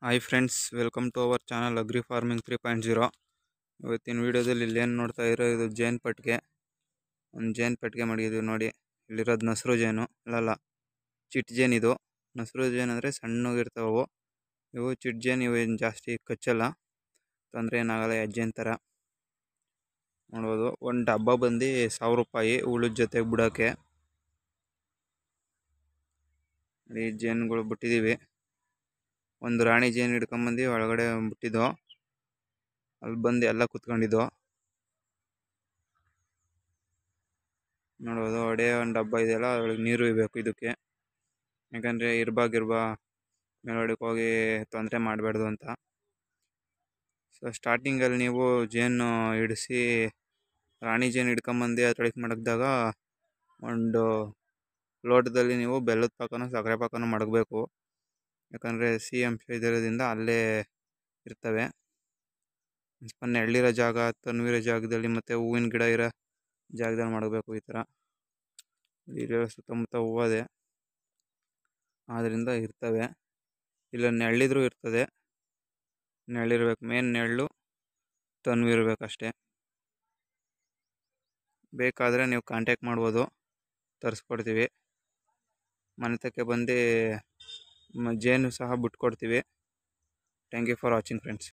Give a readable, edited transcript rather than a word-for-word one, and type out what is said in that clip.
Hi friends, welcome to our channel agri farming 3.0. ಇವತ್ತಿನ ವೀಡಿಯೋದಲ್ಲಿ ಇಲ್ಲೇನು ನೋಡ್ತಾ ಇರೋ ಇದು ಜೇನು ಪೆಟ್ಟಿಗೆ. ಒಂದು ಜೇನು ಪೆಟ್ಟಿಗೆ ಮಾಡಿದ್ದೀವಿ ನೋಡಿ. ಇಲ್ಲಿರೋದು ನಸರು ಜೇನು ಅಲ್ಲಲ್ಲ, ಚಿಟ್ ಜೇನು. ಇದು ನಸರು ಜೇನು ಅಂದರೆ ಸಣ್ಣಗಿರ್ತಾವೆ. ಇವು ಚಿಟ್ ಜೇನು. ಇವು ಏನು ಜಾಸ್ತಿ ಕಚ್ಚಲ್ಲ, ತೊಂದರೆ ಏನಾಗಲ್ಲ. ಹೆಜ್ಜೇನು ಥರ ನೋಡ್ಬೋದು. ಒಂದು ಡಬ್ಬ ಬಂದು 1000 ರೂಪಾಯಿ ಉಳಿದ ಜೊತೆಗೆ ಬಿಡೋಕ್ಕೆ. ಈ ಜೇನುಗಳು ಬಿಟ್ಟಿದ್ದೀವಿ. ಒಂದು ರಾಣಿ ಜೇನು ಹಿಡ್ಕೊಂಬಂದು ಒಳಗಡೆ ಬಿಟ್ಟಿದ್ದೋ, ಅಲ್ಲಿ ಬಂದು ಎಲ್ಲ ಕುತ್ಕೊಂಡಿದ್ದೋ ನೋಡೋದು. ಅಡೆ ಒಂದು ಡಬ್ಬ ಇದೆಯಲ್ಲ, ಅದ್ರೊಳಗೆ ನೀರು ಇರಬೇಕು ಇದಕ್ಕೆ. ಯಾಕಂದರೆ ಇರ್ಬಾ ಮೇಲೊಳಗೆ ಹೋಗಿ ತೊಂದರೆ ಮಾಡಬಾರ್ದು ಅಂತ. ಸೊ ಸ್ಟಾರ್ಟಿಂಗಲ್ಲಿ ನೀವು ಜೇನು ಹಿಡಿಸಿ ರಾಣಿ ಜೇನು ಹಿಡ್ಕೊಂಬಂದು ಅದ್ರೊಳಗೆ ಮಡಗಿದಾಗ ಒಂದು ಲೋಟದಲ್ಲಿ ನೀವು ಬೆಲ್ಲದ ಪಾಕನೋ ಸಕ್ಕರೆ ಪಾಕನೋ ಮಡಗಬೇಕು. ಯಾಕಂದರೆ ಸಿಹಿ ಅಂಶ ಇದರೋದ್ರಿಂದ ಅಲ್ಲೇ ಇರ್ತವೆ. ಸ್ವಲ್ಪ ನೆರಳಿರೋ ಜಾಗ, ತಣ್ಣಗಿರೋ ಜಾಗದಲ್ಲಿ ಮತ್ತು ಹೂವಿನ ಗಿಡ ಇರೋ ಜಾಗದಲ್ಲಿ ಮಾಡಬೇಕು. ಈ ಥರ ಇರೋ ಸುತ್ತಮುತ್ತ ಹೂವದೆ, ಆದ್ದರಿಂದ ಇರ್ತವೆ. ಇಲ್ಲ ನೆರಳಿದ್ರೂ ಇರ್ತದೆ. ನೆರಳಿರ್ಬೇಕು, ಮೇನ್ ನೆರಳು ತಣ್ಣಗಿರ್ಬೇಕಷ್ಟೇ. ಬೇಕಾದರೆ ನೀವು ಕಾಂಟ್ಯಾಕ್ಟ್ ಮಾಡ್ಬೋದು, ತರಿಸ್ಕೊಡ್ತೀವಿ. ಮನೆ ತಕ್ಕೆ ಬಂದು ಜೇನು ಸಹ ಬಿಟ್ಕೊಡ್ತೀವಿ. Thank you for watching friends.